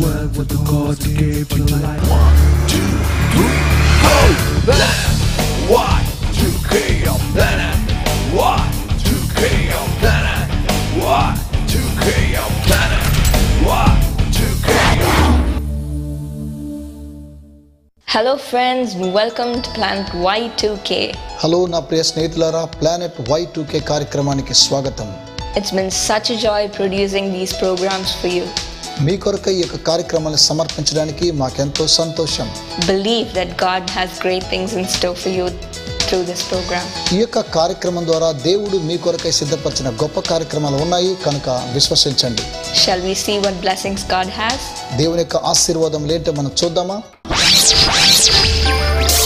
world with the cause to give you life. 1, 2, 3, go! Planet Y2K of planet Y2K of planet Y2K of planet Y2K of. Hello friends, welcome to Planet Y2K. Hello నా ప్రియ స్నేహితులారా, planet Y2K కార్యక్రమానికి స్వాగతం. It's been such a joy producing these programs for you. మీ కొరకై ఈ కార్యక్రమాన్ని సమర్పించడానికి మాకెంతో సంతోషం. Believe that God has great things in store for you through this program. ఈ కార్యక్రమం ద్వారా దేవుడు మీ కొరకై సిద్ధపరిచిన గొప్ప కార్యక్రమాలు ఉన్నాయి కనుక విశ్వసించండి. Shall we see what blessings God has? దేవుని యొక్క ఆశీర్వాదం ఏంటో మనం చూద్దామా?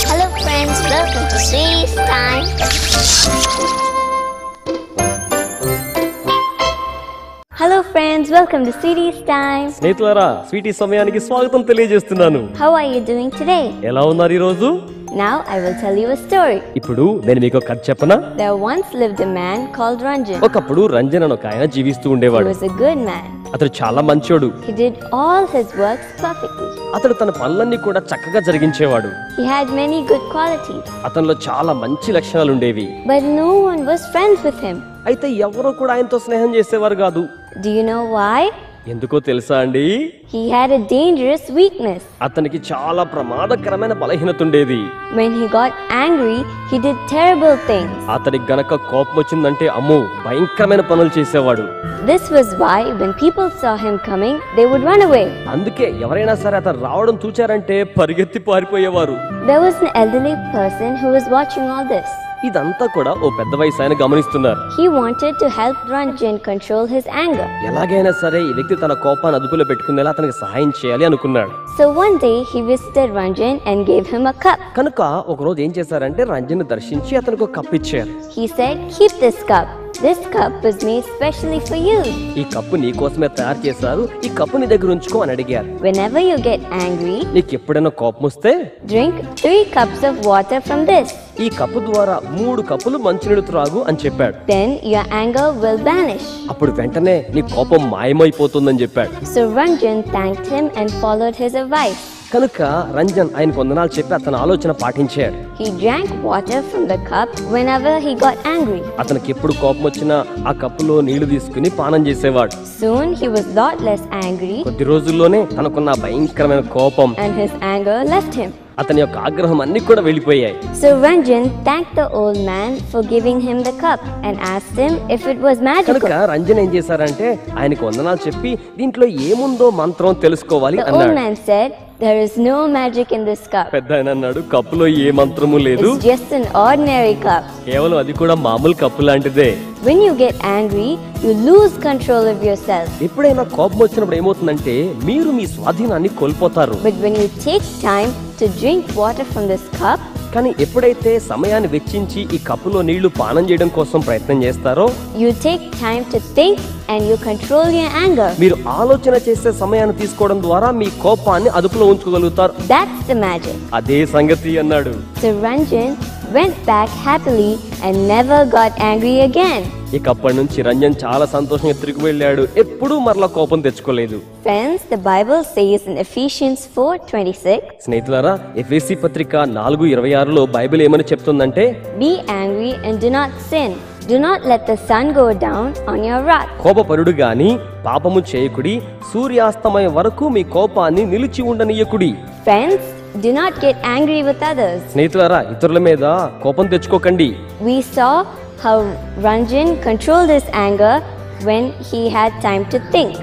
Hello friends, welcome to Sweetie's Time. Hello friends, welcome to Sweetie's Time. స్నేహితులారా, స్వీటీ సమయానికి స్వాగతం తెలియజేస్తున్నాను. How are you doing today? ఎలా ఉన్నారు ఈ రోజు? Now I will tell you a story. ఇప్పుడు నేను మీకు ఒక కథ చెప్పనా? There once lived a man called Ranjan. ఒకప్పుడు రంజన్ అని ఒక ఆయన జీవిస్తూ He ఉండేవాడు. was a good man. అతడు చాలా మంచోడు. He did all his works perfectly. అతడు తన పనులన్నీ కూడా చక్కగా జరిగించేవాడు. He had many good qualities. అతనిలో చాలా మంచి లక్షణాలు ఉండేవి. But no one was friends with him. అయితే ఎవరూ కూడా ఆయనతో స్నేహం చేసేవారు కాదు. Do you know why? ఎందుకో తెలుసా అండి? He had a dangerous weakness. అతనికి చాలా ప్రమాదకరమైన బలహీనత ఉండేది. When he got angry, he did terrible things. అతనికి గనక కోపం వచ్చిందంటే అమ్మో భయంకరమైన పనులు చేసేవాడు. This was why when people saw him coming, they would run away. అందుకే ఎవరైనా సరే అతను రావడం చూచారంటే పరిగెత్తి పారిపోయేవారు. There was an elderly person who was watching all this. ఇదంతా కూడా ఓ పెద్ద వయసు ఆయన గమనిస్తున్నారు. He wanted to help Ranjan control his anger. ఎలాగైనా సరే ఈ వ్యక్తి తన కోపాన్ని అదుపులో పెట్టుకునేలా అతనికి సహాయం చేయాలి అనుకున్నాడు. So one day he visited Ranjan and gave him a cup. కనుక ఒక రోజు ఏం చేశారంటే రంజన్ దర్శించి అతనికి ఒక కప్ ఇచ్చారు. He said, "Keep this cup. This cup was made specially for you. ఈ కప్పు నీ కోసమే తయారు చేశారు. ఈ కప్పు నీ దగ్గర ఉంచుకో అని అడిగారు. Whenever you get angry, నీకు ఎప్పుడైనా కోపం వస్తే drink 3 cups of water from this. ఈ కప్పు ద్వారా 3 కప్పులు మంచినీళ్ళు త్రాగు అని చెప్పాడు. Then your anger will vanish." అప్పుడు వెంటనే నీ కోపం మాయమైపోతుందని చెప్పాడు. So Ranjan thanked him and followed his advice. కనుక రంజన్ ఆయనకు వందనాలు చెప్పి అతని ఆలోచన పాటించాడు. He drank water from the cup whenever he got angry. అతనికి ఎప్పుడు కోపం వచ్చినా ఆ కప్పులో నీళ్లు తీసుకుని పానం చేసేవాడు. Soon he was a lot less angry కొద్ది రోజుల్లోనే తనకున్న భయంకరమైన కోపం and his anger left him. అతని యొక్క ఆగ్రహం అన్ని కూడా వెళ్ళిపోయాయి. So Ranjan thanked the old man for giving him the cup and asked him if it was కనుక magical. రంజన్ ఏం చేశారంటే ఆయనకు వందనాలు చెప్పి దీంట్లో ఏముందో మంత్రం తెలుసుకోవాలి The old అన్నాడు. man said, "There is no magic in this cup. పెద్ద ఆయన అన్నాడు, కప్పులో ఏ మంత్రము లేదు, It's just an ordinary cup. కేవలం అది కూడా మామూలు కప్పు లాంటిదే. When you get angry, you lose control of yourself. ఎప్పుడైనా కోపం వచ్చినప్పుడు ఏమవుతుందంటే మీరు మీ స్వాధీనాన్ని కోల్పోతారు. But when you take time to drink water from this cup, కానీ ఎప్పుడైతే సమయాన్ని వెచ్చించి ఈ కప్పులో నీళ్లు పానం చేయడం కోసం ప్రయత్నం చేస్తారో, you take time to think and you control your anger. మీరు ఆలోచన చేసే సమయాన్ని తీసుకోవడం ద్వారా మీ కోపాన్ని అదుపులో ఉంచుకోగలుగుతారు. That's the magic. అదే సంగతి అన్నాడు. So Ranjan went back happily and never got angry again. ఇక అప్పటి నుంచి రంజన్ చాలా సంతోషంగా తిరిగి వెళ్ళాడు. ఎప్పుడూ మరలా కోపం తెచ్చుకోలేదు. Friends, the Bible says in Ephesians 4:26, స్నేహితులారా, ఎఫెసీ పత్రిక 4:26లో బైబిల్ ఏమని చెప్తుందంటే, "Be angry and do not sin. Do not let the sun go down on your wrath." కోపపరుడు గాని పాపము చేయకుడి, సూర్యాస్తమయం వరకు మీ కోపాన్ని నిలిచి ఉండనీయకుడి. Friends, do not get angry with others. స్నేహితులారా, ఇతరుల మీద కోపం తెచ్చుకోకండి. We saw how Ranjan controlled his anger when he had time to think.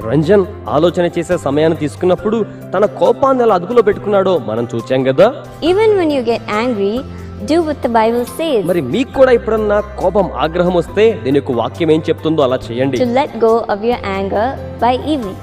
Ranjan ఆలోచన చేసే సమయాన్ని తీసుకున్నప్పుడు తన కోపాన్ని ఎలా అదుపులో పెట్టుకున్నాడో మనం చూచాం కదా. Even when you get angry, do what the Bible says. మరి మీకు కూడా ఎప్పుడన్నా కోపం ఆగ్రహం వస్తే దీని యొక్క వాక్యం ఏం చెప్తుందో అలా చేయండి. To let go of your anger by evening.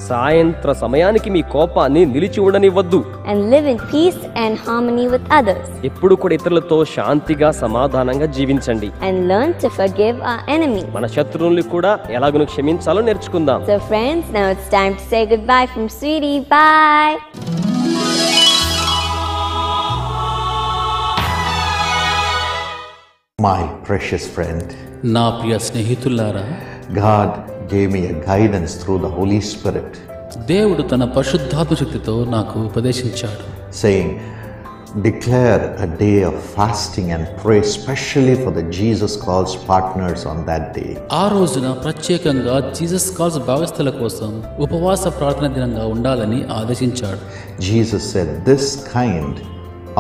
సాయంత్ర సమయానికి మీ కోపాన్ని నిలిచి ఉండనివ్వద్దు. And live in peace and harmony with others. ఎప్పుడు కూడా ఇతరులతో శాంతిగా సమాధానంగా జీవించండి. And learn to forgive our enemies. మన శత్రువుల్ని కూడా ఎలాగను క్షమించాలో నేర్చుకుందాం. So friends, now it's time to say goodbye from Sweetie. Bye. My precious friend, నా ప్రియ స్నేహితులారా, God gave me a guidance through the Holy Spirit. దేవుడు తన పరిశుద్ధాత్మ శక్తితో నాకు ఉపదేశించాడు, saying, declare a day of fasting and pray specially for the Jesus Calls partners on that day. ఆ రోజున ప్రత్యేకంగా జీసస్ కాల్స్ భాగస్థుల కోసం ఉపవాస ప్రార్థన దినంగా ఉండాలని ఆదేశించాడు. Jesus said, this kind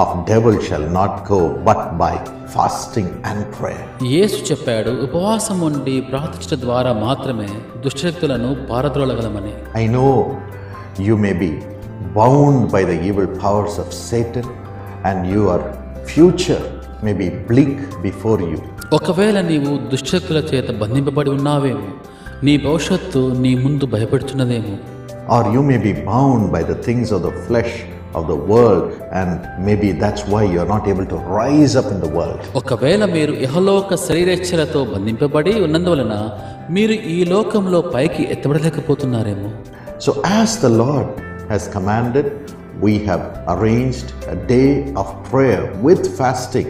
of devil shall not go but by fasting and prayer. యేసు చెప్పాడు, ఉపవాసం ఉండి ప్రార్థించడం ద్వారా మాత్రమే దుష్టశక్తులను పారద్రోలగలమని. I know you may be bound by the evil powers of Satan and your future may be bleak before you. ఒకవేళ నీవు దుష్టశక్తుల చేత బంధింపబడి ఉన్నావేమో, నీ భవిష్యత్తు నీ ముందు భయపెడుతున్నదేమో. Or you may be bound by the things of the flesh of the world and maybe that's why you are not able to rise up in the world. ఒకవేళ మీరు ఇహలోక శరీరేచ్ఛలతో బంధింపబడి ఉన్నందువలన మీరు ఈ లోకంలో పైకి ఎత్తబడలేకపోతున్నారేమో. So as the Lord has commanded, we have arranged a day of prayer with fasting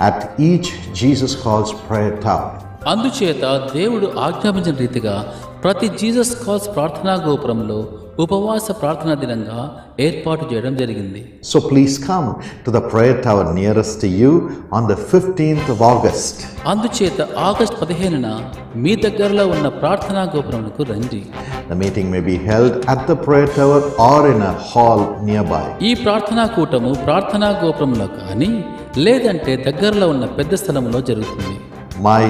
at each Jesus Calls prayer tower. అందుచేత దేవుడు ఆజ్ఞాపించిన రీతిగా ప్రతి జీసస్ కాల్స్ ప్రార్థనా గోపురంలో ఉపవాస ప్రార్థనా దినంగా ఏర్పాటు చేయడం జరిగింది. So please come to the prayer tower nearest to you on the 15th of August. అందుచేత ఆగస్టు 15న మీ దగ్గరలో ఉన్న ప్రార్థనా గోపురంకు రండి. The meeting may be held at the prayer tower or in a hall nearby. ఈ ప్రార్థనా కూటము ప్రార్థనా గోపురంలో కానీ లేదంటే దగ్గరలో ఉన్న పెద్ద స్థలంలో జరుగుతుంది. My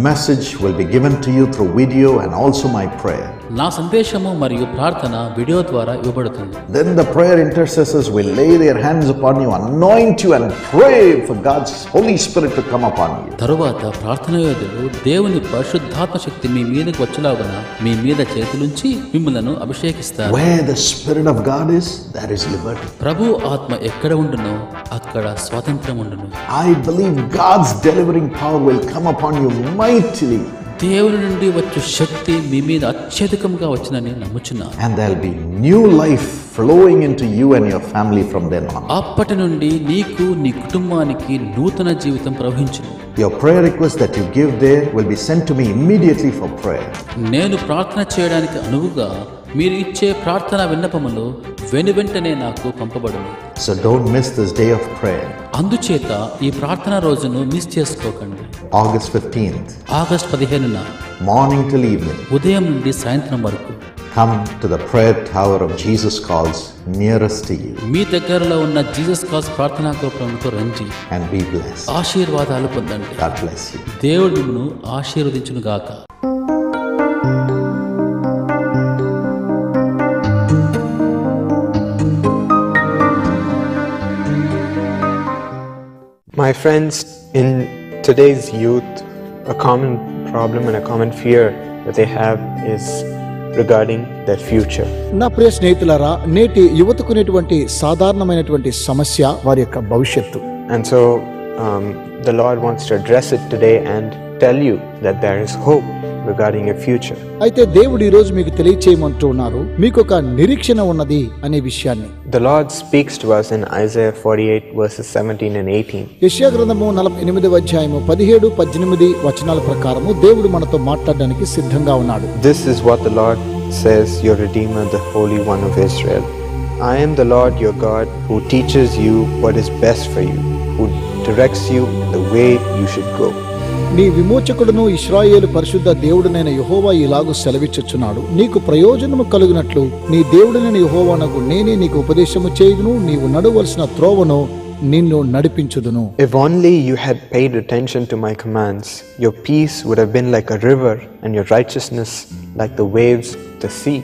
message will be given to you through video and also my prayer. నా సందేశము మరియు ప్రార్థన వీడియో ద్వారా ఇవ్వబడుతుంది. Then the prayer intercessors will lay their hands upon you, anoint you and pray for God's Holy Spirit to come upon you. తరువాత ప్రార్థన యోధులు దేవుని పరిశుద్ధాత్మ శక్తి మీ మీదకి వచ్చేలాగున మీ మీద చేతులుంచి మిమ్మలను అభిషేకిస్తారు. Where the Spirit of God is, there is liberty. ప్రభు ఆత్మ ఎక్కడ ఉండునో అక్కడ స్వాతంత్రం ఉండును. I believe God's delivering power will come upon you mightily. దేవుని నుండి వచ్చే శక్తి మీ మీద అత్యధికంగా వచ్చినని నమ్ముచున్నాను. And there'll be new life flowing into you and your family from then on. అప్పటి నుండి నీకు నీ కుటుంబానికి నూతన జీవితం ప్రవహించును. Your prayer request that you give there will be sent to me immediately for prayer. నేను ప్రార్థన చేయడానికి అనువుగా మీరు ఇచ్చే ప్రార్థన విన్నపములు వెనువెంటనే నాకు పంపబడును. So don't miss this day of prayer. అందుచేత ఈ ప్రార్థన రోజును మిస్ చేసుకోకండి. August 15th, ఆగస్టు 15న morning till evening. ఉదయం నుండి సాయంత్రం వరకు Come to the prayer tower of Jesus Calls nearest to you మీ దగ్గరలో ఉన్న జీసస్ కాల్స్ ప్రార్థనా గోపురంకు రండి. and be blessed. ఆశీర్వాదాలు పొందండి. God bless you. దేవుడు మిమ్మును ఆశీర్వదించును గాక. My friends, in today's youth, a common problem and a common fear that they have is regarding their future. నా ప్రియ స్నేహితులారా, నేటి యువతకునేటువంటి సాధారణమైనటువంటి సమస్య వారి యొక్క భవిష్యత్తు. And so the Lord wants to address it today and tell you that there is hope regarding your future. అయితే దేవుడు ఈ రోజు మీకు తెలియచేయమంటూ ఉన్నారు, మీకు ఒక నిరీక్షణ ఉన్నది అనే విషయాన్ని. The Lord speaks to us in Isaiah 48 verses 17 and 18. యెషయా గ్రంథము 48వ అధ్యాయము 17, 18 వచనాల ప్రకారము దేవుడు మనతో మాట్లాడడానికి సిద్ధంగా ఉన్నాడు. This is what the Lord says, your Redeemer, the Holy One of Israel. I am the Lord your God who teaches you what is best for you, who directs you in the way you should go. నీ విమోచకుడును ఇశ్రాయేలు పరిశుద్ధ దేవుడునైన యెహోవా ఇలాగు సెలవిచ్చుచున్నాడు, నీకు ప్రయోజనము కలుగునట్లు నీ దేవుడైన యెహోవానగు నేనే నీకు ఉపదేశము చేయుదును, నీవు నడవలసిన త్రోవను నిన్ను నడిపించుదును. If only you had paid attention to my commands, your peace would have been like a river and your righteousness like the waves of the sea.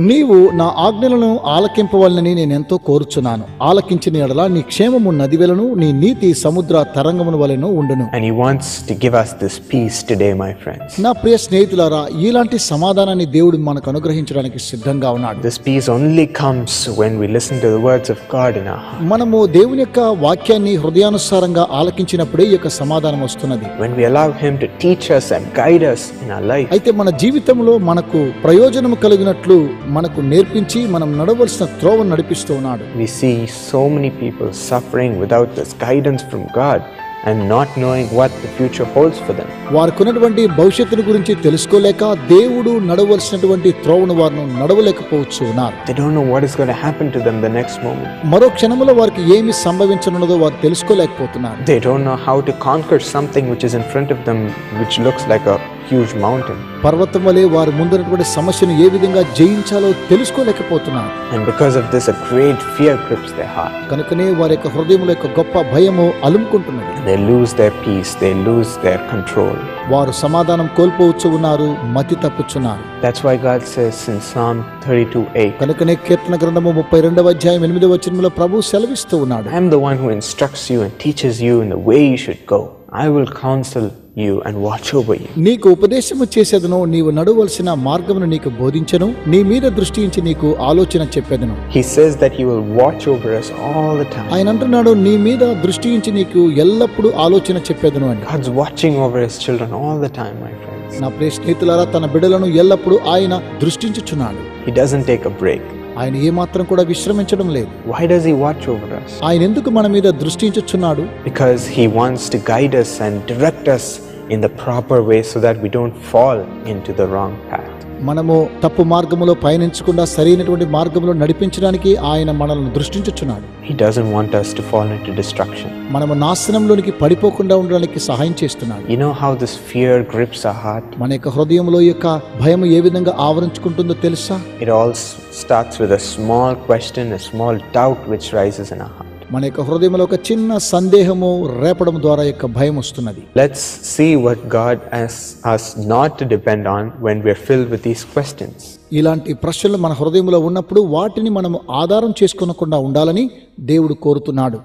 నీవు నా ఆజ్ఞలను ఆలకింపవలనని నేనెంతో కోరుచున్నాను. ఆలకించిన ఎడల నీ క్షేమము నదివెలను, నీ నీతి సముద్ర తరంగమును వలెను ఉండును. And he wants to give us this peace today, my friends. నా ప్రియ స్నేహితులారా, ఇలాంటి సమాధానాన్ని దేవుడు మనకు అనుగ్రహించడానికి సిద్ధంగా ఉన్నాడు. This peace only comes when we listen to the words of God in our heart. మనము దేవుని యొక్క వాక్యాన్ని హృదయానుసారంగా ఆలకించినప్పుడే ఈ యొక్క సమాధానం వస్తున్నది. When we allow him to teach us and guide us in our life. అయితే మన జీవితంలో మనకు ప్రయోజనము కలిగినట్లు మనకు నేర్పించి మనం నడవలసిన త్రోవను నడిపిస్తూ ఉన్నాడు. We see so many people suffering without this guidance from God. and not knowing what the future holds for them. వారికున్నటువంటి భవిష్యత్తును గురించి తెలుసుకోలేక దేవుడు నడవలసినటువంటి త్రోవను వారు నడవలేకపోవచ్చు ఉన్నారు. They don't know what is going to happen to them the next moment. మరో క్షణంలో వారికి ఏమి సంభవించనున్నదో వారు తెలుసుకోలేకపోతున్నారు. They don't know how to conquer something which is in front of them, which looks like a huge mountain. పర్వతం వలె వారు ముందున్నటువంటి సమస్యను ఏ విధంగా జయించాలో తెలుసుకోలేకపోతున్నారు. And because of this, a great fear grips their heart. కనుకనే వారి యొక్క హృదయంలో ఒక గొప్ప భయము అలుముకుంటున్నది. They lose their peace, they lose their control. వారు సమాధానం కోల్పోవచ్చు ఉన్నారు, మతి తప్పుచున్నారు. That's why God says in Psalm 32:8, కనుకనే కీర్తన గ్రంథము 32వ అధ్యాయం 8వ వచనంలో ప్రభు సెలవిస్తూ ఉన్నాడు. I am the one who instructs you and teaches you in the way you should go. I will counsel you and watch over you. నీకు ఉపదేశము చేసేదను, నీవు నడవలసిన మార్గమును నీకు బోధించెను, నీ మీద దృష్టి ఉంచి నీకు ఆలోచన చెప్పెదను. He says that he will watch over us all the time. ఆయన అంటున్నాడు, నీ మీద దృష్టి ఉంచి నీకు ఎల్లప్పుడూ ఆలోచన చెప్పెదను అని. God's watching over his children all the time, my friends. నా ప్రియ స్నేహితులారా, తన బిడ్డలను ఎల్లప్పుడూ ఆయన దృష్టించుచున్నాడు. He doesn't take a break. ఆయన ఏ మాత్రం కూడా విశ్రమించడం లేదు. Why does he watch over us? ఆయన ఎందుకు మన మీద దృష్టించుచున్నాడు? Because he wants to guide us and direct us in the proper way so that we don't fall into the wrong path. మనము తప్పు మార్గములో పయనించకుండా సరైనటువంటి మార్గంలో నడిపించడానికి ఆయన మనల్ని దృష్టించుచున్నాడు. He doesn't want us to fall into destruction. మనము నాశనంలోనికి పడిపోకుండా ఉండడానికి సహాయం చేస్తున్నాడు. You know how this fear grips our heart? మన యొక్క హృదయంలో యొక్క భయం ఏ విధంగా ఆవరించుకుంటుందో తెలుసా? It all starts with a small question, a small doubt which rises in our heart. మన యొక్క హృదయంలో ఒక చిన్న సందేహము రేపడం ద్వారా యొక్క భయం వస్తున్నది. Let's see what God asks us not to depend on when we're filled with these questions. ఇలాంటి ప్రశ్నలు మన హృదయంలో ఉన్నప్పుడు వాటిని మనము ఆధారం చేసుకోనకుండా ఉండాలని దేవుడు కోరుతున్నాడు.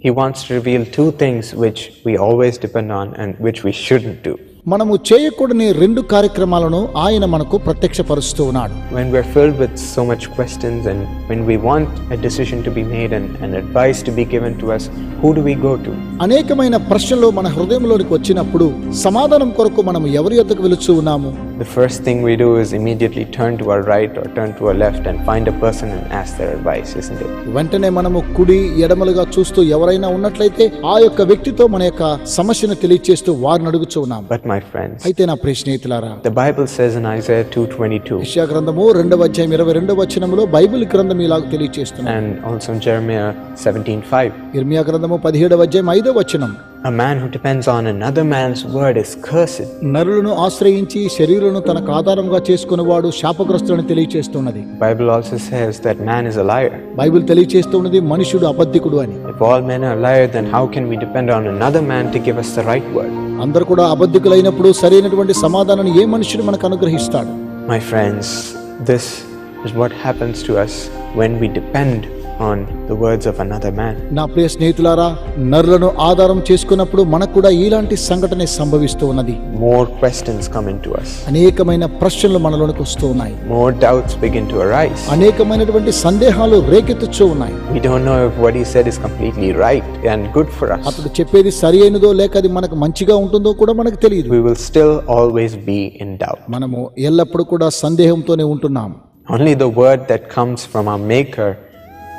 He wants to reveal two things which we always depend on and which we shouldn't do. మనము చేయకూడని రెండు కార్యక్రమాలను ఆయన మనకు ప్రత్యక్షపరుస్తూ ఉన్నాడు. When we're filled with so much questions and when we want a decision to be made and advice to be given to us, who do we go to? అనేకమైన ప్రశ్నలు మన హృదయంలోనికి వచ్చినప్పుడు సమాధానం కొరకు మనం ఎవరి యొద్దకు వెళుచూ ఉన్నాము? The first thing we do is immediately turn to our right or turn to our left and find a person and ask their advice, isn't it? వెంటనే మనము కుడి ఎడమలుగా చూస్తూ ఎవరైనా ఉన్నట్లయితే ఆ యొక్క వ్యక్తితో మన యొక్క సమస్యను తెలియజేస్తూ వారిని అడుగుచూ ఉన్నాము. But my friends, అయితే నా ప్రియ స్నేహితులారా, the Bible says in Isaiah 2:22 యెషయా గ్రంథము 2వ అధ్యాయం 22వ వచనములో బైబిల్ గ్రంథం ఇలాగ తెలియజేస్తుంది. and also in Jeremiah 17:5, ఇర్మియా గ్రంథము 17వ అధ్యాయం 5వ వచనం, a man who depends on another man's word is cursed. నరులను ఆశ్రయించి శరీరులను తనకు ఆధారంగా చేసుకునేవాడు శాపగ్రస్తులని తెలియజేస్తున్నది. Bible also says that man is a liar. Bible తెలియజేస్తున్నది మనుషుడు అబద్ధికుడు అని. If all men are liars, then how can we depend on another man to give us the right word? అందరూ కూడా అబద్ధికులైనప్పుడు సరైనటువంటి సమాధానాన్ని ఏ మనుషుడు మనకు అనుగ్రహిస్తాడు? My friends, this is what happens to us when we depend on the words of another man. నా ప్రియ స్నేహితులారా, నరులను ఆధారం చేసుకున్నప్పుడు మనకు కూడా ఇలాంటి సంఘటన సంభవిస్తూ ఉన్నది. More questions come into us. అనేకమైన ప్రశ్నలు మనలోనికి వస్తూ ఉన్నాయి. More doubts begin to arise. అనేకమైనటువంటి సందేహాలు రేకెత్తుచూ ఉన్నాయి. We don't know if what he said is completely right and good for us. అతడు చెప్పేది సరి అయినదో లేక అది మనకు మంచిగా ఉంటుందో కూడా మనకు తెలియదు. We will still always be in doubt. మనము ఎల్లప్పుడూ కూడా సందేహంతోనే ఉంటున్నాం. Only the word that comes from our Maker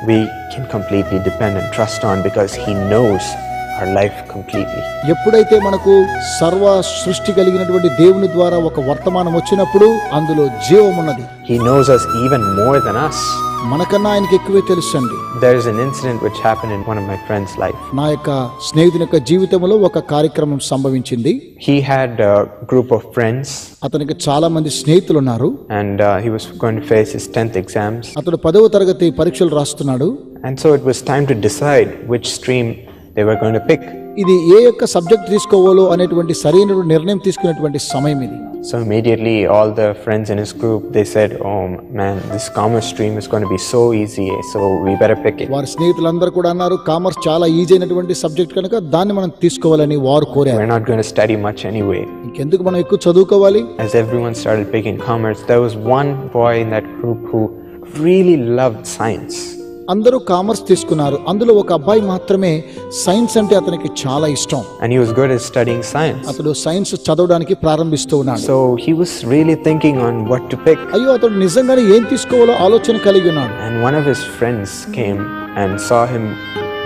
we can completely depend and trust on, because he knows our life completely. ఎప్పుడైతే మనకు సర్వ సృష్టి కలిగినటువంటి దేవుని ద్వారా ఒక వర్తమానం వచ్చినప్పుడు అందులో జీవం ఉన్నది. He knows us even more than us. మనకన్నా ఆయనకి ఎక్కువే తెలుసండి. There is an incident which happened in one of my friend's life. నా యొక్క స్నేహితుని యొక్క జీవితంలో ఒక కార్యక్రమం సంభవించింది. He had a group of friends. అతనికి చాలా మంది స్నేహితులు ఉన్నారు. And he was going to face his 10th exams. అతడు 10వ తరగతి పరీక్షలు రాస్తున్నాడు. And so it was time to decide which stream they were going to pick. ఇది ఏ యొక్క సబ్జెక్ట్ తీసుకోవాలో అనేటువంటి సరైన నిర్ణయం తీసుకునేటువంటి సమయం ఇది. So immediately all the friends in his group, they said, "Oh man, this commerce stream is going to be so easy, so we better pick it." వారి స్నేహితులందరూ కూడా అన్నారు, కామర్స్ చాలా ఈజీ అయినటువంటి సబ్జెక్ట్ కనుక దాన్ని మనం తీసుకోవాలని వారు కోరారు. We're not going to study much anyway. ఇంకెందుకు మనం ఎక్కువ చదువుకోవాలి? As everyone started picking commerce, there was one boy in that group who really loved science. అందరూ కామర్స్ తీసుకున్నారు. అందులో ఒక అబ్బాయి మాత్రమే సైన్స్ అంటే అతనికి చాలా ఇష్టం. And he was good at studying science. అతడు సైన్స్ చదవడానికి ప్రారంభిస్తూ ఉన్నాడు. So he was really thinking on what to pick. అయ్యో, అతడు నిజంగానే ఏం తీసుకోవాలో ఆలోచన కలిగి ఉన్నాడు. And one of his friends came and saw him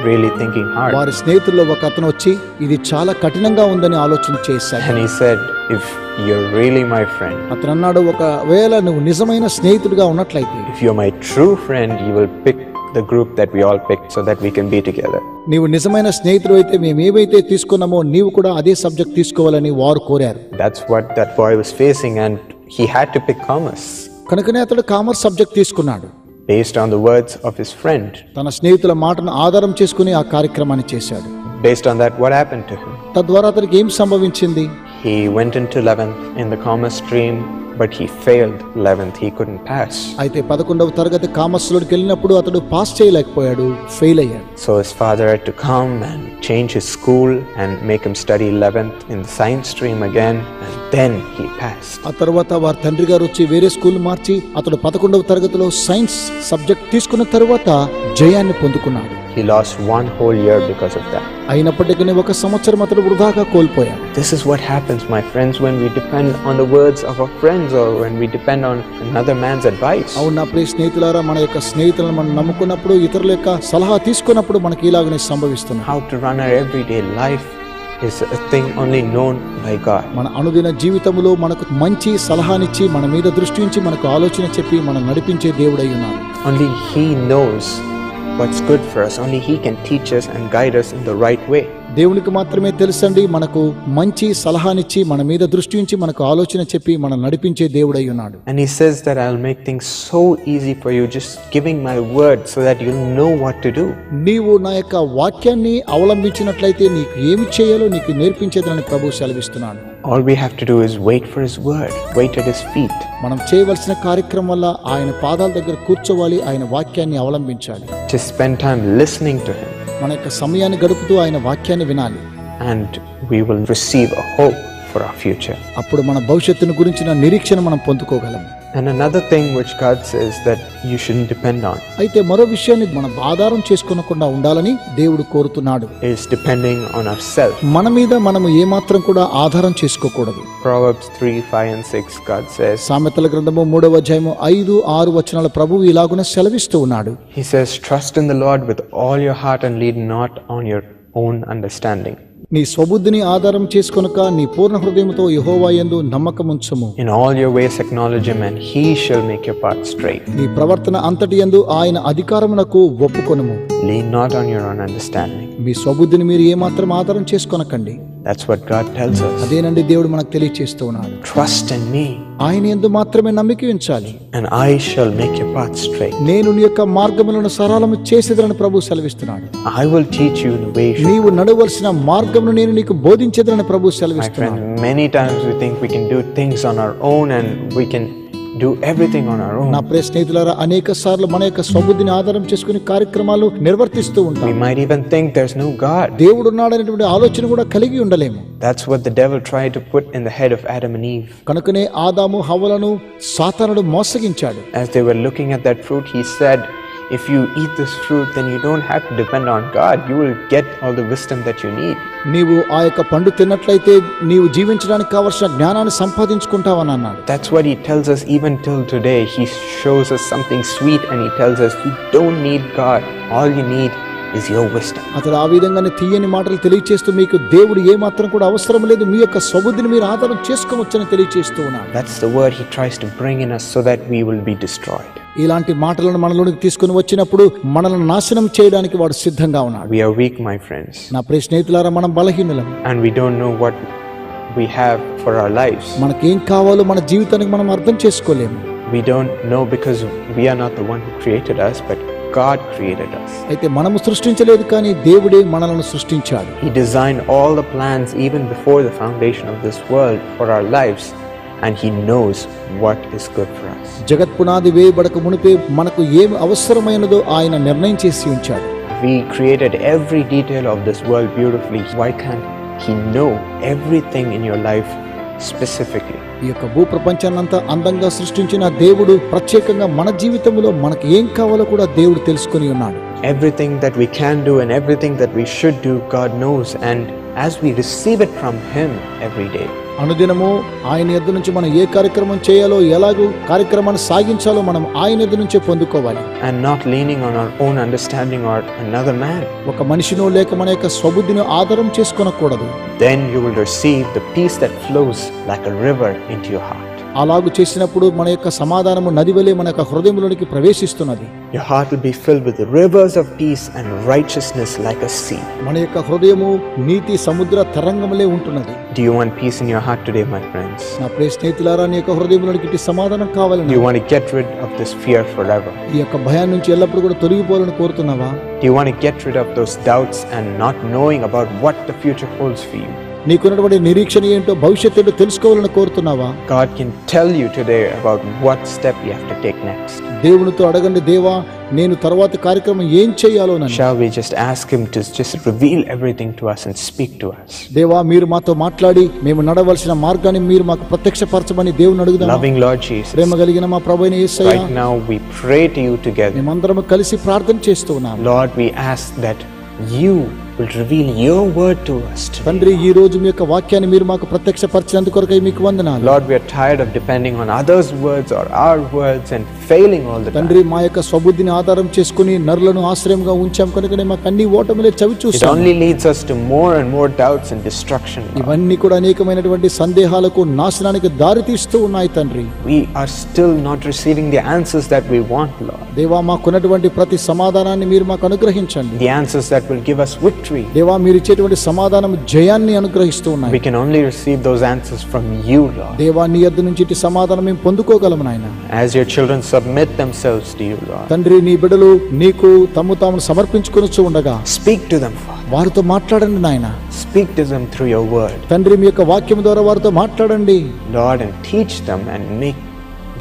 really thinking hard. వారి స్నేహితుల్లో ఒక అతను వచ్చి ఇది చాలా కఠినంగా ఉందని ఆలోచన చేశాడు. And he said, if you're really my friend, అతను అన్నాడు, ఒకవేళ నువ్వు నిజమైన స్నేహితుడిగా ఉన్నట్లయితే, if you're my true friend, you will pick the group that we all picked so that we can be together. నీవు నిజమైన స్నేహితుడు అయితే మేము ఏవైతే తీసుకున్నామో నీవు కూడా అదే సబ్జెక్ట్ తీసుకోవాలని వారు కోరారు. That's what that boy was facing, and he had to pick commerce. కనుకనే అతడు కామర్స్ సబ్జెక్ట్ తీసుకున్నాడు. Based on the words of his friend. తన స్నేహితుల మాటను ఆధారం చేసుకుని ఆ కార్యక్రమాన్ని చేశాడు. Based on that, what happened to him? తద్వారా అతనికి ఏం సంభవించింది? He went into 11th in the commerce stream, but he failed 11th. He couldn't pass. అయితే 11వ తరగతి కామర్స్ లోకి వెళ్ళినప్పుడు అతడు పాస్ చేయలేకపోయాడు, ఫెయిల్ అయ్యాడు. So his father had to come and change his school and make him study 11th in the science stream again, and then he passed. ఆ తర్వాత వారి తండ్రి గారు వచ్చి వేరే స్కూల్ మార్చి అతడు 11వ తరగతిలో సైన్స్ సబ్జెక్ట్ తీసుకున్న తర్వాత జయాన్ని పొందుకున్నాడు. He lost one whole year because of that. అయినప్పటికీ ఒక సంవత్సరం అతడు వృధాగా కోల్పోయాడు. This is what happens, my friends, when we depend on the words of our friends or when we depend on another man's advice. అవును నా ప్రియ స్నేహితులారా, మన యొక్క స్నేహితులను మనం నమ్ముకున్నప్పుడు, ఇతరుల యొక్క సలహా తీసుకున్నప్పుడు మనకి ఇలాగనే సంభవిస్తుంది. How to run our everyday life is a thing only known by God. మన అనుదిన జీవితంలో మనకు మంచి సలహానిచ్చి మన మీద దృష్టి ఉంచి మనకు ఆలోచన చెప్పి మనం నడిపించే దేవుడై ఉన్నాడు. Only He knows what's good for us. Only He can teach us and guide us in the right way. దేవునికి మాత్రమే తెలుసండి మనకు మంచి సలహానిచ్చి మన మీద దృష్టి ఉంచి మనకు ఆలోచన చెప్పి మనం నడిపించే దేవుడై ఉన్నాడు. And He says that I'll make things so easy for you, just giving my word so that you'll know what to do. నీవు నా యొక్క వాక్యాన్ని అవలంబించినట్లయితే నీకు ఏమి చేయాలో నీకు నేర్పించేదని ప్రభువు సెలవిస్తున్నాడు. All we have to do is wait for His word, wait at His feet. మనం చేయవలసిన కార్యక్రమం వల్ల ఆయన పాదాల దగ్గర కూర్చోవాలి, ఆయన వాక్యాన్ని అవలంబించాలి. Just spend time listening to Him. మన యొక్క సమయాన్ని గడుపుతూ ఆయన వాక్యాన్ని వినాలి. And we will receive a hope for our future. అప్పుడు మన భవిష్యత్తును గురించిన నిరీక్షణ మనం పొందుకోగలం. And another thing which God says that you shouldn't depend on అయితే మరో విషయాన్ని మనం ఆధారం చేసుకోకుండా ఉండాలని దేవుడు కోరుతున్నాడు. is depending on ourselves. మన మీద మనము ఏమాత్రం కూడా ఆధారం చేసుకోకూడదు. Proverbs 3, 5 and 6 God says, సామెతల గ్రంథము 3వ అధ్యాయము 5, 6 వచనాల ప్రభువు ఇలాగున సెలవిస్తూ ఉన్నాడు. He says, trust in the Lord with all your heart and lean not on your own understanding. నీ స్వబుద్ధిని ఆధారం చేసుకొనక నీ పూర్ణ హృదయముతో యెహోవా యందు నమ్మకముంచుము. In all your ways acknowledge Him, and He shall make your path straight. నీ ప్రవర్తన అంతటి యందు ఆయన అధికారమునకు ఒప్పుకొనుము. Lean not on your own understanding. మీ స్వబుద్ధిని మీరు ఏమాత్రం ఆధారం చేసుకొనకండి. That's what God tells us. అదేనండి దేవుడు మనకు తెలియచేస్తూ ఉన్నాడు. Trust in me, ఆయన యందు మాత్రమే నమ్మిక ఉంచాలి. and I shall make your path straight. నేను నీ యొక్క మార్గములను సరళము చేసేదనని ప్రభువు సెలవిస్తున్నాడు. I will teach you the way you should. నీవు నడవలసిన మార్గమును నేను నీకు బోధించేదనని ప్రభువు My సెలవిస్తున్నాడు. friend, many times we think we can do things on our own and we can do everything on our నా own. ప్రియ స్నేహితులారా, అనేక సార్లు మన యొక్క స్వబుద్ధిని ఆధారం చేసుకుని కార్యక్రమాలు నిర్వర్తిస్తూ We ఉంటాం. might even think there's no God. దేవుడు ఉన్నాడనేటువంటి ఆలోచన కూడా కలిగి ఉండలేము. That's what the devil tried to put in the head of Adam and Eve. కనుకనే ఆదాము హవ్వలను సాతానుడు మోసగించాడు. As they were looking at that fruit, he said, if you eat this fruit, then you don't have to depend on God. You will get all the wisdom that you need. నీవు ఆ యొక్క పండు తిన్నట్లయితే నీవు జీవించడానికి కావలసిన జ్ఞానాన్ని సంపాదించుకుంటావని అన్నాడు. That's what he tells us even till today. He shows us something sweet and he tells us you don't need God. All you need is your wisdom. అతడు ఆ విధంగానే తీయని మాటలు తెలియచేస్తూ మీకు దేవుడు ఏ మాత్రం కూడా అవసరం లేదు, మీ యొక్క స్వబుద్ధిని మీరు ఆధారం చేసుకోవచ్చని తెలియచేస్తూ ఉన్నాడు. That's the word he tries to bring in us so that we will be destroyed. ఇలాంటి మాటలను మనలోనికి తీసుకుని వచ్చినప్పుడు మనల్ని నాశనం చేయడానికి వాడు సిద్ధంగా ఉన్నాడు. We are weak, my friends. నా ప్రియ స్నేహితులారా, మనం బలహీనులం. And we don't know what we have for our lives. మనకేం కావాలో మన జీవితానికి మనం అర్థం చేసుకోలేము. We don't know because we are not the one who created us, but God created us. అయితే మనము సృష్టించలేదు, కానీ దేవుడే మనలను సృష్టించాడు. He designed all the plans even before the foundation of this world for our lives, and He knows what is good for us. జగత్ పునాది వేయబడక మునిపే మనకు ఏమి అవసరమైనదో ఆయన నిర్ణయం చేసి ఉంచాడు. We created every detail of this world beautifully. Why can't He know everything in your life specifically? ఈ యొక్క భూప్రపంచాన్నంతా అందంగా సృష్టించిన దేవుడు ప్రత్యేకంగా మన జీవితంలో మనకు ఏం కావాలో కూడా దేవుడు తెలుసుకొని ఉన్నాడు. Everything that we can do and everything that we should do, God knows, and as we receive it from Him every day, అనుదినము ఆయన యొద్ద నుంచి మనం ఏ కార్యక్రమం చేయాలో, ఎలాగో కార్యక్రమాన్ని సాగించాలో మనం ఆయన యొద్ద నుంచే పొందుకోవాలి. And not leaning on our own understanding or another man. ఒక మనిషినో లేక మన యొక్క స్వబుద్ధిని ఆధారం చేసుకొనకూడదు. Then you will receive the peace that flows like a river into your heart. అలాగు చేసినప్పుడు మన యొక్క సమాధానము నది వలె మన యొక్క హృదయంలోనికి ప్రవేశిస్తున్నది. Your heart will be filled with the rivers of peace and righteousness like a sea. మన యొక్క హృదయము నీతి సముద్ర తరంగములే ఉంటున్నది. Do you want peace in your heart today, my friends? నా ప్రియ స్నేహితులారా, నీ యొక్క హృదయంలోనికి ఇట్టి సమాధానం కావాలని, Do you want to get rid of this fear forever? ఈ యొక్క భయాన్ని నుంచి ఎల్లప్పుడూ కూడా తొలగిపోవాలని కోరుతున్నావా? Do you want to get rid of those doubts and not knowing about what the future holds for you? నీకున్నటువంటి నిరీక్షణ ఏంటో, భవిష్యత్తు ఏంటో తెలుసుకోవాలని కోరుతున్నావా? God can tell you today about what step you have to take next. దేవునితో అడగండి, దేవా నేను తర్వాత కార్యక్రమం ఏం చేయాలో నన్ను. Shall we just ask him to just reveal everything to us and speak to us? దేవా మీరు మాతో మాట్లాడి మేము నడవలసిన మార్గాన్ని మీరు మాకు ప్రత్యక్షపరచమని దేవుని అడుగుదాం. Loving Lord Jesus, ప్రేమ కలిగిన మా ప్రభువైన యేసయ్య, right now we pray to you together. మేమందరం కలిసి ప్రార్థన చేస్తూ ఉన్నాం. Lord, we ask that you will reveal your word to us today. తండ్రి, ఈ రోజు మీ యొక్క వాక్యాన్ని మీరు మాకు ప్రత్యక్షపరిచినందుకు కొరకై మీకు వందనాలు. Lord, we are tired of depending on others' words or our words and failing all the time. తండ్రి, మా యొక్క స్వబుద్ధిని ఆధారం చేసుకుని నరులను ఆశ్రయంగా ఉంచాం కనుకనే మాకు అన్ని ఓటములే చవి It చూస్తాం. only leads us to more and more doubts and destruction. Lord. ఇవన్నీ కూడా అనేకమైనటువంటి సందేహాలకు, నాశనానికి దారి తీస్తూ ఉన్నాయి తండ్రి. We are still not receiving the answers that we want, Lord. దేవా మాకున్నటువంటి ప్రతి సమాధానాన్ని మీరు మాకు అనుగ్రహించండి. The answers that will give us victory. దేవా మీరు ఇచ్చేటువంటి సమాధానం జయాన్ని అనుగ్రహిస్తూ ఉన్నాయి. We can only receive those answers from you, Lord. దేవా నీ యొద్ద నుంచి ఇటు సమాధానం మేము పొందుకోగలము నాయన. As your children submit themselves to you, Lord. తండ్రి, నీ బిడ్డలు నీకు తమ్ము తాము సమర్పించుకొనొచ్చు ఉండగా Speak to them, Father. వారితో మాట్లాడండి నాయన. Speak to them through your word, తండ్రి, మీ యొక్క వాక్యం ద్వారా వారితో మాట్లాడండి Lord, and teach them and make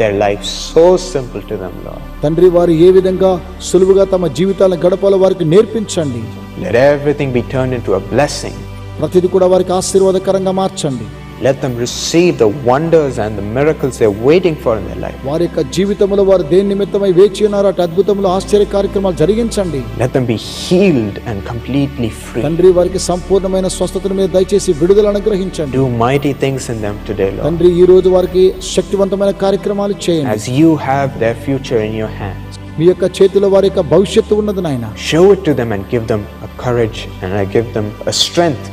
their life so simple to them, Lord. తండ్రి, వారు ఏ విధంగా సులువుగా తమ జీవితాలను గడపాలో వారికి నేర్పించండి. Let everything be turned into a blessing. ప్రతిది కూడా వారికి ఆశీర్వాదకరంగా మార్చండి. Let them receive the wonders and the miracles they're waiting for in their life. వారి యొక్క జీవితంలో వారు దేని నిమిత్తమై వేచి ఉన్నారో అటు అద్భుతములు, ఆశ్చర్య కార్యక్రమాలు జరిగించండి. Let them be healed and completely free. తండ్రి, వారికి సంపూర్ణమైన స్వస్థతను మీద దయచేసి విడుదల అనుగ్రహించండి. Do mighty things in them today, Lord. తండ్రి, ఈ రోజు వారికి శక్తివంతమైన కార్యక్రమాలు చేయండి. As you have their future in your hands, మీ యొక్క చేతిలో వారి యొక్క భవిష్యత్తు ఉన్నది నాయన. show it to them and give them a courage and give them a strength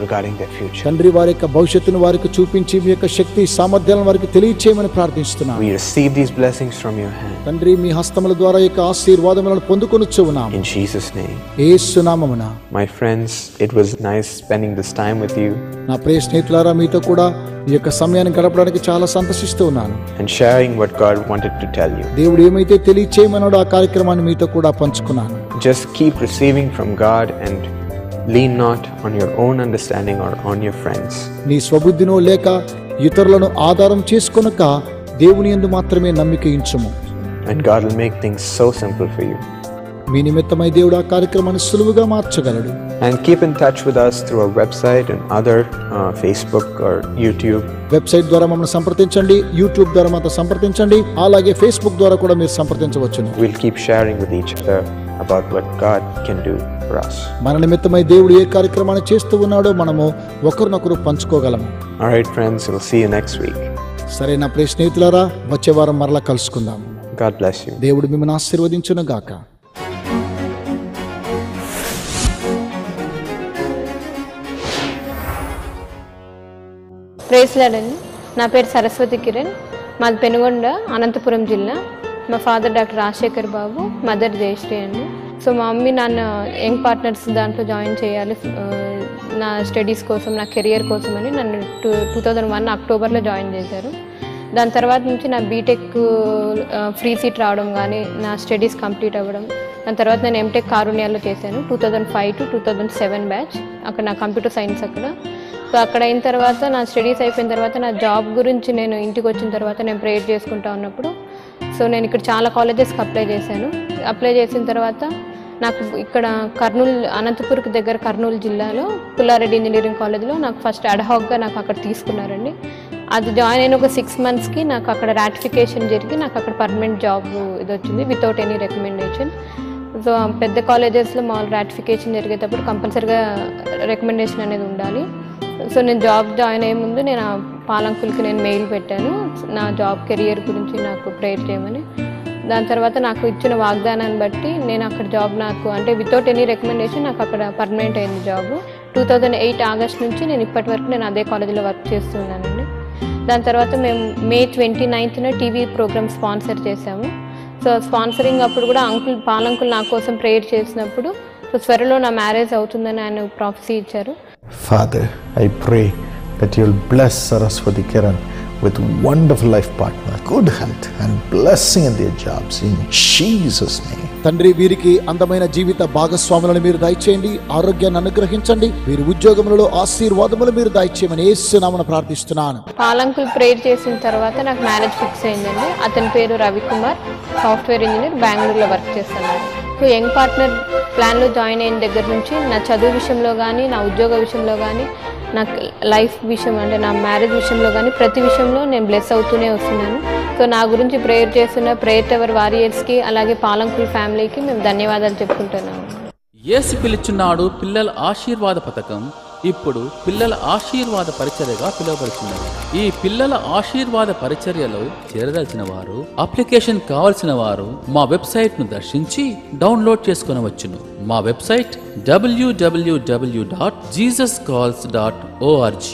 regarding their future. తండ్రి, వారి యొక్క భవిష్యత్తును వారికి చూపించి మీ యొక్క శక్తి సామర్థ్యాలను వారికి తెలియచేయమని ప్రార్థిస్తున్నాను. We receive these blessings from your hand. తండ్రి, మీ హస్తముల ద్వారా యొక్క ఆశీర్వాదములను పొందుకొనుచు ఉన్నాము. In Jesus' name. యేసు నామమున. My friends, it was nice spending this time with you నా ప్రియ స్నేహితులారా, మీతో కూడా ఈ యొక్క సమయాన్ని గడపడానికి చాలా సంతోషిస్తూ ఉన్నాను. and sharing what God wanted to tell you. దేవుడు ఏమైతే తెలియచేయమన్నాడో ఆ కార్యక్రమాన్ని మీతో కూడా పంచుకున్నాను. Just keep receiving from God and lean not on your own understanding or on your friends. నీ స్వబుద్ధినో లేక ఇతరులను ఆధారం చేసుకొనక దేవుని యందు మాత్రమే నమ్మిక ఉంచుము. And God will make things so simple for you. మీ నిమిత్తమై దేవుడు ఆ కార్యక్రమాన్ని సులువుగా మార్చగలడు. And keep in touch with us through our website and other Facebook or YouTube. Website ద్వారా మమ్మల్ని సంప్రదించండి, యూట్యూబ్ ద్వారా మాతో సంప్రదించండి, అలాగే ఫేస్బుక్ ద్వారా కూడా మీరు సంప్రదించవచ్చును. We'll keep sharing with each other about what God can do for us. మన నిమిత్తమై దేవుడు ఏ కార్యక్రమాన్ని చేస్తూ ఉన్నాడో మనము ఒకరినొకరు పంచుకోగలము. All right, friends, we'll see you next week. సరే నా ప్రియ స్నేహితులారా, వచ్చే వారం మరలా కలుసుకుందాం. God bless you. దేవుడు మిమ్మల్ని ఆశీర్వదించును గాక. ప్రైజ్ లార్డ్ అండి. నా పేరు సరస్వతి కిరణ్, మాది పెనుగొండ, అనంతపురం జిల్లా. మా ఫాదర్ డాక్టర్ రాజశేఖర్ బాబు, మదర్ జయశ్రీ అండి. సో మా మమ్మీ నన్ను యంగ్ పార్ట్నర్స్ దాంట్లో జాయిన్ చేయాలి నా స్టడీస్ కోసం, నా కెరియర్ కోసం అని నన్ను 2001 అక్టోబర్లో జాయిన్ చేశారు. దాని తర్వాత నుంచి నా బీటెక్ ఫ్రీ సీట్ రావడం కానీ, నా స్టడీస్ కంప్లీట్ అవ్వడం. దాని తర్వాత నేను ఎంటెక్ కారుణ్యాల్లో చేశాను 2005 to 2007 బ్యాచ్. అక్కడ నా కంప్యూటర్ సైన్స్ అక్కడ. సో అక్కడ అయిన తర్వాత నా స్టడీస్ అయిపోయిన తర్వాత నా జాబ్ గురించి నేను ఇంటికి వచ్చిన తర్వాత నేను ప్రేయర్ చేసుకుంటా ఉన్నప్పుడు, సో నేను ఇక్కడ చాలా కాలేజెస్కి అప్లై చేశాను. అప్లై చేసిన తర్వాత నాకు ఇక్కడ అనంతపూర్కి దగ్గర కర్నూలు జిల్లాలో పుల్లారెడ్డి ఇంజనీరింగ్ కాలేజ్లో నాకు ఫస్ట్ అడ్హాక్గా నాకు అక్కడ తీసుకున్నారండి. అది జాయిన్ అయిన ఒక 6 monthsకి నాకు అక్కడ రాటిఫికేషన్ జరిగి నాకు అక్కడ పర్మనెంట్ జాబ్ ఇది వచ్చింది వితౌట్ ఎనీ రికమెండేషన్. సో పెద్ద కాలేజెస్లో మామూలు రాటిఫికేషన్ జరిగేటప్పుడు కంపల్సరీగా రికమెండేషన్ అనేది ఉండాలి. సో నేను జాబ్ జాయిన్ అయ్యే ముందు నేను ఆ పాలంకుల్కి నేను మెయిల్ పెట్టాను, నా జాబ్ కెరియర్ గురించి నాకు ప్రేయర్ చేయమని. దాని తర్వాత నాకు ఇచ్చిన వాగ్దానాన్ని బట్టి నేను అక్కడ జాబ్ నాకు అంటే వితౌట్ ఎనీ రికమెండేషన్ నాకు అక్కడ పర్మనెంట్ అయింది జాబ్. 2008 ఆగస్ట్ నుంచి నేను ఇప్పటి వరకు నేను అదే కాలేజీలో వర్క్ చేస్తున్నానండి. దాని తర్వాత మేము మే 29న టీవీ ప్రోగ్రామ్ స్పాన్సర్ చేశాము. సో స్పాన్సరింగ్ అప్పుడు కూడా పాలంకుల్ నా కోసం ప్రేయర్ చేసినప్పుడు సో త్వరలో నా మ్యారేజ్ అవుతుందని ఆయన ప్రాఫెసీ ఇచ్చారు. Father, I pray that you'll bless Saraswati Kiran with wonderful life partner, good health and blessing in their jobs in Jesus' name. తండ్రి, వీరికి అందమైన జీవిత భాగస్వాములను మీరు దయచేయండి, ఆరోగ్యాన్ని అనుగ్రహించండి, వీరి ఉద్యోగములలో ఆశీర్వాదములు మీరు దయచేయమని యేసు నామమున ప్రార్థిస్తున్నాను. పాలంకుల్ ప్రేయర్ చేసిన తర్వాత నాకు మ్యారేజ్ ఫిక్స్ అయిందండి. అతని పేరు రవికుమార్, సాఫ్ట్వేర్ ఇంజనీర్, బెంగళూరులో వర్క్ చేస్తున్నారు. సో యంగ్ పార్ట్నర్ ప్లాన్లో జాయిన్ అయిన దగ్గర నుంచి నా చదువు విషయంలో కానీ, నా ఉద్యోగ విషయంలో కానీ, నాకు లైఫ్ విషయం అంటే నా మ్యారేజ్ విషయంలో కానీ ప్రతి విషయంలో నేను బ్లెస్ అవుతూనే వస్తున్నాను. సో నా గురించి ప్రేయర్ చేస్తున్న ప్రేయర్ టవర్ వారియర్స్కి అలాగే పాలంకుల్ ఫ్యామిలీకి మేము ధన్యవాదాలు చెప్పుకుంటున్నాము. యేసు పిలుచున్నాడు పిల్లల ఆశీర్వాద పథకం ఇప్పుడు పిల్లల ఆశీర్వాద పరిచర్యగా పిలువబడుతున్నది. ఈ పిల్లల ఆశీర్వాద పరిచర్యలో చేరదలిచిన వారు, అప్లికేషన్ కావలసిన వారు మా వెబ్సైట్ ను దర్శించి డౌన్లోడ్ చేసుకొనవచ్చును. మా వెబ్సైట్ www.jesuscalls.org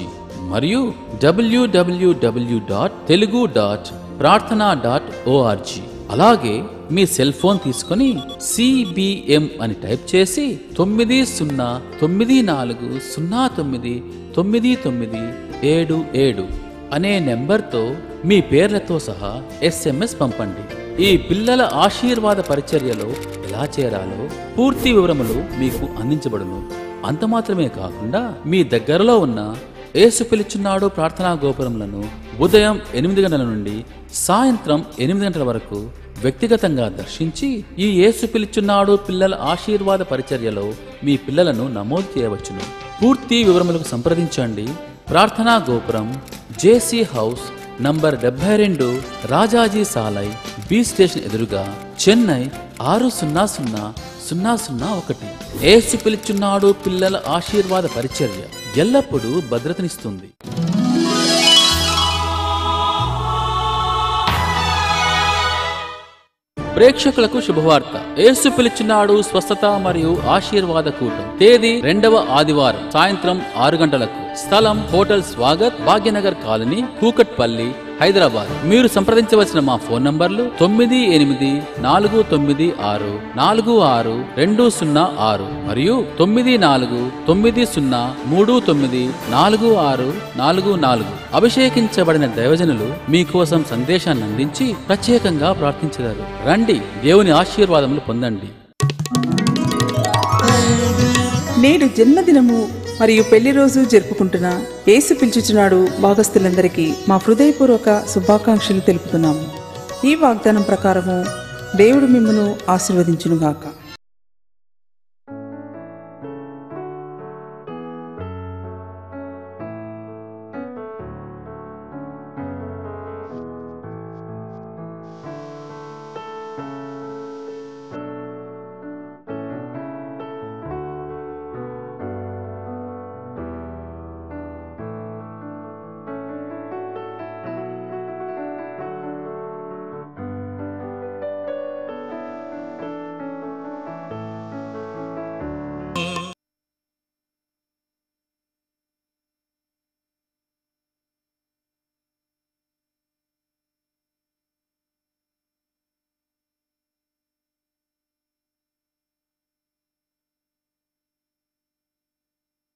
మరియు www.telugu.prarthana.org. అలాగే మీ సెల్ ఫోన్ తీసుకొని CBM అని టైప్ చేసి 9094099977 అనే నెంబర్తో మీ పేర్లతో సహా SMS పంపండి. ఈ పిల్లల ఆశీర్వాద పరిచర్యలో ఎలా చేరాలో పూర్తి వివరములు మీకు అందించబడును. అంత మాత్రమే కాకుండా మీ దగ్గరలో ఉన్న యేసు పిలుచున్నాడు ప్రార్థనా గోపురములను ఉదయం 8 గంటల నుండి సాయంత్రం 8 గంటల వరకు వ్యక్తిగతంగా దర్శించి ఈ యేసు పిలుచున్నాడు పిల్లల ఆశీర్వాద పరిచర్యలో మీ పిల్లలను నమోదు చేయవచ్చును. పూర్తి వివరములకు సంప్రదించండి. ప్రార్థనా గోపురం, JC house, number 72, Rajaji Salai, B station ఎదురుగా, చెన్నై 600001. యేసు పిలుచున్నాడు పిల్లల ఆశీర్వాద పరిచర్య ఎల్లప్పుడూ భద్రతనిస్తుంది. ప్రేక్షకులకు శుభవార్త. యేసు పిలుచున్నాడు స్వస్థత మరియు ఆశీర్వాద కూటం. తేదీ 2వ ఆదివారం సాయంత్రం 6 గంటలకు. స్థలం హోటల్ స్వాగత్, భాగ్యనగర్ కాలనీ, కూకట్పల్లి, హైదరాబాద్. మీరు సంప్రదించవలసిన మా ఫోన్ నంబర్లు 984946462006 మరియు 9490394644. అభిషేకించబడిన దైవజనులు మీకోసం సందేశాన్ని అందించి ప్రత్యేకంగా ప్రార్థించగలరు. రండి, దేవుని ఆశీర్వాదములు పొందండి. నేడు జన్మదినము మరియు పెళ్లి రోజు జరుపుకుంటున్న యేసు పిలుచుచున్నాడు భాగస్థులందరికీ మా హృదయపూర్వక శుభాకాంక్షలు తెలుపుతున్నాము. ఈ వాగ్దానం ప్రకారము దేవుడు మిమ్మను ఆశీర్వదించునుగాక.